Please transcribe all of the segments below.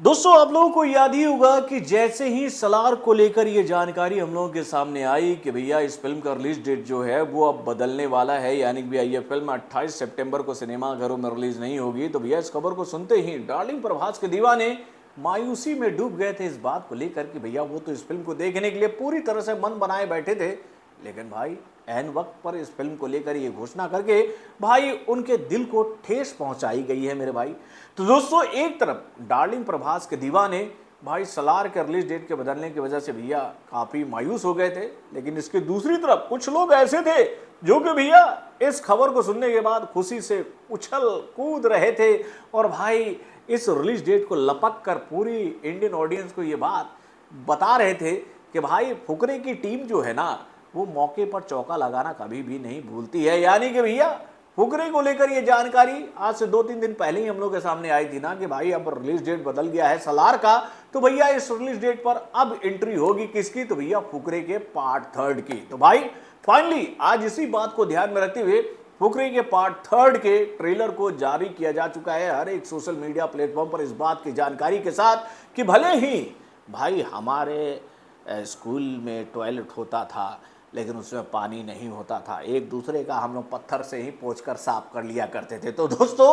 दोस्तों आप लोगों को याद ही होगा कि जैसे ही सलार को लेकर ये जानकारी हम लोगों के सामने आई कि भैया इस फिल्म का रिलीज डेट जो है वो अब बदलने वाला है, यानी कि भैया ये फिल्म 28 सितंबर को सिनेमाघरों में रिलीज नहीं होगी। तो भैया इस खबर को सुनते ही डार्लिंग प्रभास के दीवाने मायूसी में डूब गए थे इस बात को लेकर कि भैया वो तो इस फिल्म को देखने के लिए पूरी तरह से मन बनाए बैठे थे, लेकिन भाई ऐन वक्त पर इस फिल्म को लेकर ये घोषणा करके भाई उनके दिल को ठेस पहुंचाई गई है मेरे भाई। तो दोस्तों एक तरफ डार्लिंग प्रभास के दीवाने भाई सलार के रिलीज डेट के बदलने की वजह से भैया काफी मायूस हो गए थे, लेकिन इसके दूसरी तरफ कुछ लोग ऐसे थे जो कि भैया इस खबर को सुनने के बाद खुशी से उछल कूद रहे थे और भाई इस रिलीज डेट को लपक कर पूरी इंडियन ऑडियंस को ये बात बता रहे थे कि भाई फुकरे की टीम जो है ना वो मौके पर चौका लगाना कभी भी नहीं भूलती है। यानी कि भैया फुकरे को लेकर ये जानकारी आज से 2-3 दिन पहले ही हम लोग के सामने आई थी ना कि भाई अब रिलीज डेट बदल गया है सलार का, तो भैया इस रिलीज डेट पर अब एंट्री होगी किसकी, तो भैया फुकरे के पार्ट 3 की। तो भाई फाइनली आज इसी बात को ध्यान में रखते हुए फुकरे के पार्ट 3 के ट्रेलर को जारी किया जा चुका है हर एक सोशल मीडिया प्लेटफॉर्म पर इस बात की जानकारी के साथ कि भले ही भाई हमारे स्कूल में टॉयलेट होता था लेकिन उसमें पानी नहीं होता था, एक दूसरे का हम लोग पत्थर से ही पोंछकर साफ कर लिया करते थे। तो दोस्तों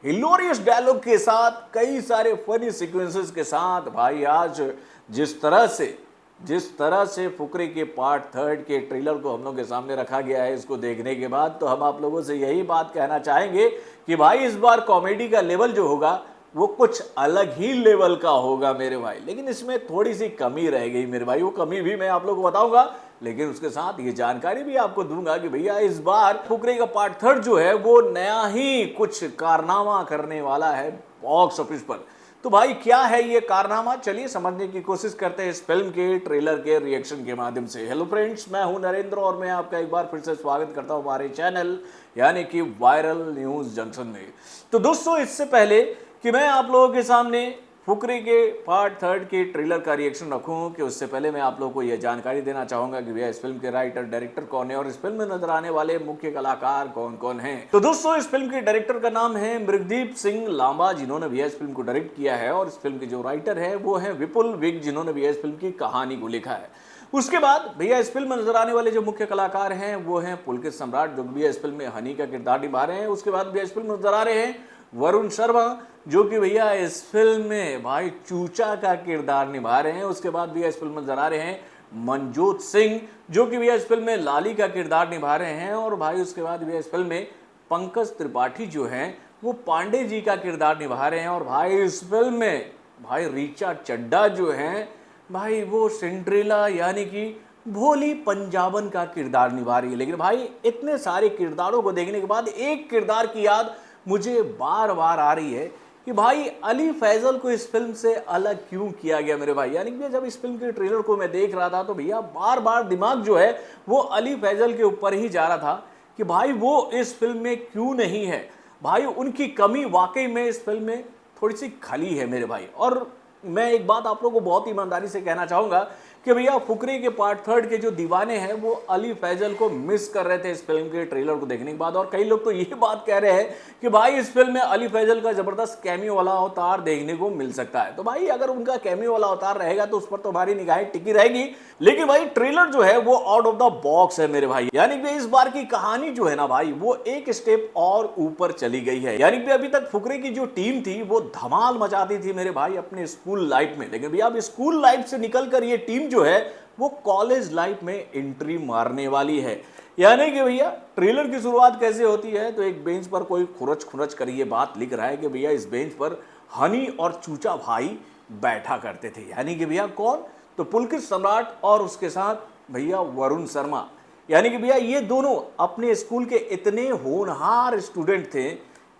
हिलोरियस डायलॉग के साथ कई सारे फनी सीक्वेंसेस के साथ भाई आज जिस तरह से फुकरे के पार्ट 3 के ट्रेलर को हम लोग के सामने रखा गया है, इसको देखने के बाद तो हम आप लोगों से यही बात कहना चाहेंगे कि भाई इस बार कॉमेडी का लेवल जो होगा वो कुछ अलग ही लेवल का होगा मेरे भाई, लेकिन इसमें थोड़ी सी कमी रह गई मेरे भाई। वो कमी भी मैं आप लोगों को बताऊंगा, लेकिन उसके साथ ये जानकारी भी आपको दूंगा कि भैया इस बार फुकरे का पार्ट 3 जो है वो नया ही कुछ कारनामा करने वाला है बॉक्स ऑफिस पर। तो भाई क्या है ये कारनामा, चलिए समझने की कोशिश करते हैं इस फिल्म के ट्रेलर के रिएक्शन के माध्यम से। हेलो फ्रेंड्स, मैं हूं नरेंद्र और मैं आपका एक बार फिर से स्वागत करता हूं हमारे चैनल यानी कि वायरल न्यूज जंक्शन में। तो दोस्तों इससे पहले कि मैं आप लोगों के सामने फुकरे के पार्ट 3 के ट्रेलर का रिएक्शन रखूं कि उससे पहले मैं आप लोगों को यह जानकारी देना चाहूंगा कि भैया इस फिल्म के राइटर डायरेक्टर कौन है और इस फिल्म में नजर आने वाले मुख्य कलाकार कौन कौन हैं। तो दोस्तों इस फिल्म के डायरेक्टर का नाम है मृगदीप सिंह लांबा, जिन्होंने भैया इस फिल्म को डायरेक्ट किया है, और इस फिल्म के जो राइटर है वो है विपुल विग, जिन्होंने भैया इस फिल्म की कहानी को लिखा है। उसके बाद भैया इस फिल्म में नजर आने वाले जो मुख्य कलाकार हैं वो हैं पुलकित सम्राट, जो भैया इस फिल्म में हनी का किरदार निभा रहे हैं। उसके बाद भैया इस फिल्म में नजर आ रहे हैं वरुण शर्मा, जो कि भैया इस फिल्म में भाई चूचा का किरदार निभा रहे हैं। उसके बाद भैया इस फिल्म में नजर आ रहे हैं मनजोत सिंह, जो कि भैया इस फिल्म में लाली का किरदार निभा रहे हैं। और भाई उसके बाद भैया इस फिल्म में पंकज त्रिपाठी जो हैं वो पांडे जी का किरदार निभा रहे हैं। और भाई इस फिल्म में भाई रीचा चड्ढा जो हैं भाई वो सिंड्रेला यानी कि भोली पंजाबन का किरदार निभा रही है। लेकिन भाई इतने सारे किरदारों को देखने के बाद एक किरदार की याद मुझे बार बार आ रही है कि भाई अली फैजल को इस फिल्म से अलग क्यों किया गया मेरे भाई। यानी कि जब इस फिल्म के ट्रेलर को मैं देख रहा था तो भैया बार बार दिमाग जो है वो अली फैजल के ऊपर ही जा रहा था कि भाई वो इस फिल्म में क्यों नहीं है। भाई उनकी कमी वाकई में इस फिल्म में थोड़ी सी खली है मेरे भाई। और मैं एक बात आप लोगों को बहुत ईमानदारी से कहना चाहूंगा कि भैया फुकरे के पार्ट 3 के जो दीवाने हैं वो अली फैजल को मिस कर रहे थे इस फिल्म के ट्रेलर को देखने के बाद। और कई लोग तो ये बात कह रहे हैं कि भाई इस फिल्म में अली फैजल का जबरदस्त कैमियो वाला अवतार देखने को मिल सकता है। तो भाई अगर उनका कैमियो वाला अवतार रहेगा तो उस पर तो हमारी निगाहें टिकी रहेगी, लेकिन भाई ट्रेलर जो है वो आउट ऑफ द बॉक्स है मेरे भाई। यानी कि इस बार की कहानी जो है ना भाई वो एक स्टेप और ऊपर चली गई है। यानी कि अभी तक फुकरे की जो टीम थी वो धमाल मचाती थी मेरे भाई अपने स्कूल लाइफ में, लेकिन भैया अब स्कूल लाइफ से निकलकर ये टीम जो है वो कॉलेज लाइफ में एंट्री मारने वाली है। यानी कि भैया ट्रेलर की शुरुआत कैसे होती है तो एक बेंच पर कोई खुरच खुरच कर ये बात लिख रहा है कि भैया इस बेंच पर हनी और चूचा भाई बैठा करते थे। यानी कि भैया कौन, तो पुलकित सम्राट और उसके साथ भैया वरुण शर्मा। यानी कि भैया ये दोनों अपने स्कूल के इतने होनहार स्टूडेंट थे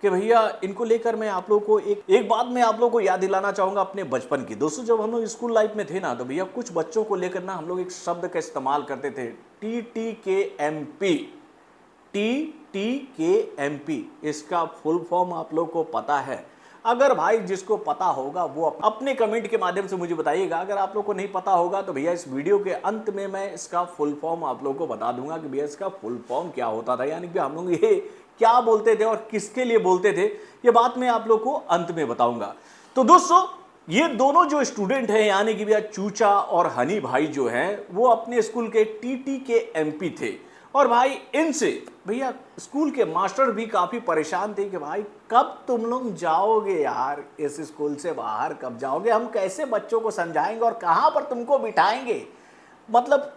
कि भैया इनको लेकर मैं आप लोगों को एक बात मैं आप लोगों को याद दिलाना चाहूंगा अपने बचपन की। दोस्तों जब हम लोग स्कूल लाइफ में थे ना तो भैया कुछ बच्चों को लेकर ना हम लोग एक शब्द का इस्तेमाल करते थे, TTKMP। TTKMP इसका फुल फॉर्म आप लोग को पता है? अगर भाई जिसको पता होगा वो अपने कमेंट के माध्यम से मुझे बताइएगा। अगर आप लोग को नहीं पता होगा तो भैया इस वीडियो के अंत में मैं इसका फुल फॉर्म आप लोगों को बता दूंगा कि भैया इसका फुल फॉर्म क्या होता था, यानी कि हम लोग ये क्या बोलते थे और किसके लिए बोलते थे, ये बात मैं आप लोग को अंत में बताऊंगा। तो दोस्तों ये दोनों जो स्टूडेंट हैं यानी कि भैया चूचा और हनी भाई जो हैं वो अपने स्कूल के टीटी के एमपी थे। और भाई इनसे भैया स्कूल के मास्टर भी काफ़ी परेशान थे कि भाई कब तुम लोग जाओगे यार, इस स्कूल से बाहर कब जाओगे, हम कैसे बच्चों को समझाएंगे और कहाँ पर तुमको बिठाएंगे। मतलब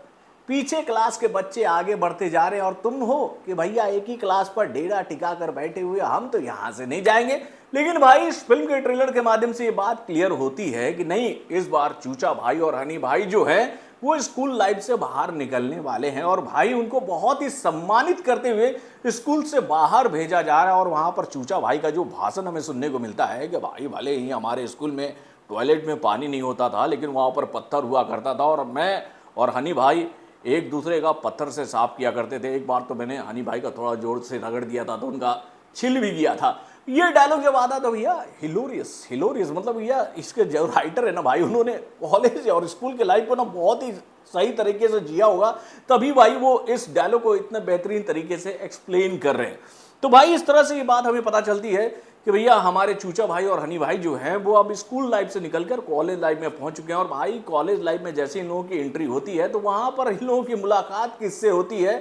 पीछे क्लास के बच्चे आगे बढ़ते जा रहे हैं और तुम हो कि भैया एक ही क्लास पर डेरा टिका कर बैठे हुए, हम तो यहाँ से नहीं जाएंगे। लेकिन भाई इस फिल्म के ट्रेलर के माध्यम से ये बात क्लियर होती है कि नहीं, इस बार चूचा भाई और हनी भाई जो है वो स्कूल लाइफ से बाहर निकलने वाले हैं और भाई उनको बहुत ही सम्मानित करते हुए स्कूल से बाहर भेजा जा रहा है। और वहाँ पर चूचा भाई का जो भाषण हमें सुनने को मिलता है कि भाई भले ही हमारे स्कूल में टॉयलेट में पानी नहीं होता था लेकिन वहाँ पर पत्थर हुआ करता था और मैं और हनी भाई एक दूसरे का पत्थर से साफ किया करते थे। एक बार तो मैंने हनी भाई का थोड़ा जोर से रगड़ दिया था तो उनका छिल भी गया था। ये डायलॉग जब आता तो भैया हिलोरियस मतलब भैया इसके जो राइटर है ना भाई, उन्होंने कॉलेज और स्कूल के लाइफ को ना बहुत ही सही तरीके से जिया होगा, तभी भाई वो इस डायलॉग को इतने बेहतरीन तरीके से एक्सप्लेन कर रहे हैं। तो भाई इस तरह से ये बात हमें पता चलती है कि भैया हमारे चूचा भाई और हनी भाई जो हैं वो अब स्कूल लाइफ से निकलकर कॉलेज लाइफ में पहुंच चुके हैं। और भाई कॉलेज लाइफ में जैसे इन लोगों की एंट्री होती है तो वहां पर इन लोगों की मुलाकात किससे होती है,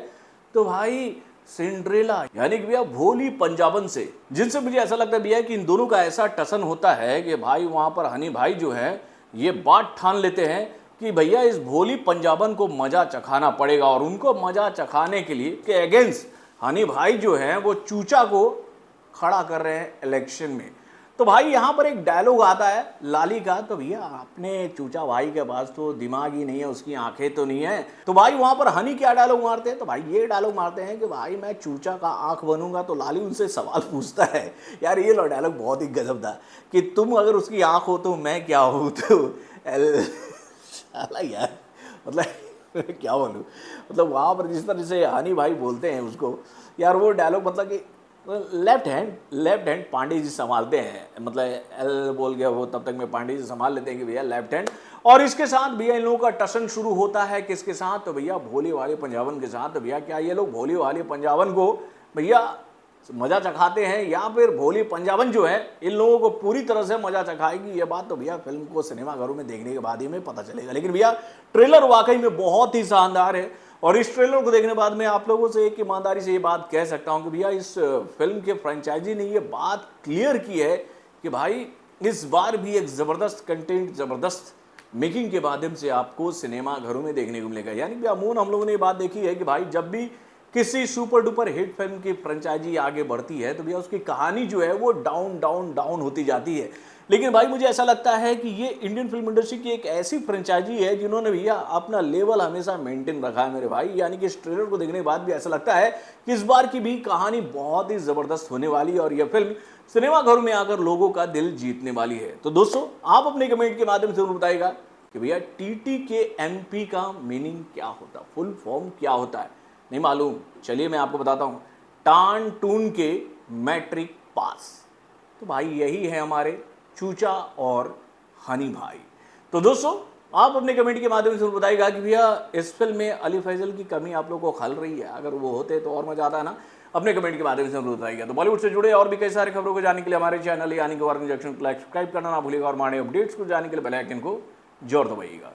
तो भाई सिंड्रेला यानी कि भैया भोली पंजाबन से, जिनसे मुझे ऐसा लगता है भैया कि इन दोनों का ऐसा टसन होता है कि भाई वहां पर हनी भाई जो है ये बात ठान लेते हैं कि भैया इस भोली पंजाबन को मजा चखाना पड़ेगा। और उनको मजा चखाने के लिए के अगेंस्ट हनी भाई जो है वो चूचा को खड़ा कर रहे हैं इलेक्शन में। तो भाई यहाँ पर एक डायलॉग आता है लाली का, तो भैया अपने चूचा भाई के पास तो दिमाग ही नहीं है, उसकी आंखें तो नहीं है। तो भाई वहां पर हनी क्या डायलॉग मारते हैं, तो भाई ये डायलॉग मारते हैं कि भाई मैं चूचा का आंख बनूंगा। तो लाली उनसे सवाल पूछता है, यार ये लो डायलॉग बहुत ही गजब था कि तुम अगर उसकी आंख हो तो मैं क्या हूँ। तो यार मतलब क्या बोलूँ, मतलब वहाँ पर जिस तरह से हनी भाई बोलते हैं उसको, यार वो डायलॉग मतलब कि लेफ्ट हैंड पांडे जी संभालते हैं, मतलब एल बोल गया वो तब तक में पांडे जी संभाल लेते हैं कि भैया लेफ्ट हैंड। और इसके साथ भैया इन लोगों का टसन शुरू होता है किसके साथ, तो भैया भोले वाले पंजाबन के साथ। तो भैया क्या ये लोग भोले वाले पंजाबन को भैया मजा चखाते हैं या फिर भोली पंजाबन जो है इन लोगों को पूरी तरह से मजा चखाएगी, ये बात तो भैया फिल्म को सिनेमाघरों में देखने के बाद ही में पता चलेगा। लेकिन भैया ट्रेलर वाकई में बहुत ही शानदार है और इस ट्रेलर को देखने के बाद मैं आप लोगों से एक ईमानदारी से ये बात कह सकता हूं कि भैया इस फिल्म के फ्रेंचाइजी ने ये बात क्लियर की है कि भाई इस बार भी एक ज़बरदस्त कंटेंट, ज़बरदस्त मेकिंग के माध्यम से आपको सिनेमा घरों में देखने को मिलेगा। यानी कि अमून हम लोगों ने ये बात देखी है कि भाई जब भी किसी सुपर डुपर हिट फिल्म की फ्रेंचाइजी आगे बढ़ती है तो भैया उसकी कहानी जो है वो डाउन होती जाती है। लेकिन भाई मुझे ऐसा लगता है कि ये इंडियन फिल्म इंडस्ट्री की एक ऐसी फ्रेंचाइजी है जिन्होंने भैया अपना लेवल हमेशा मेंटेन रखा है मेरे भाई। यानी कि इस ट्रेलर को देखने के बाद भी ऐसा लगता है कि इस बार की भी कहानी बहुत ही ज़बरदस्त होने वाली है और यह फिल्म सिनेमाघरों में आकर लोगों का दिल जीतने वाली है। तो दोस्तों आप अपने कमेंट के माध्यम से जरूर बताइएगा कि भैया टीटी के एमपी का मीनिंग क्या होता है, फुल फॉर्म क्या होता है, नहीं मालूम। चलिए मैं आपको बताता हूँ, टान टून के मैट्रिक पास। तो भाई यही है हमारे चूचा और हनी भाई। तो दोस्तों आप अपने कमेंट के माध्यम से बताइएगा कि भैया इस फिल्म में अली फैजल की कमी आप लोगों को खल रही है, अगर वो होते तो और मजा आता है ना। अपने कमेंट के माध्यम से जरूर बताइएगा। तो बॉलीवुड से जुड़े और भी कई सारी खबरों को जानने के लिए हमारे चैनल यानी कि वार्निंग जंक्शन को सब्सक्राइब करना ना भूलिएगा और हमारे अपडेट्स को जानने के लिए बेल आइकन को जोर दबाइएगा।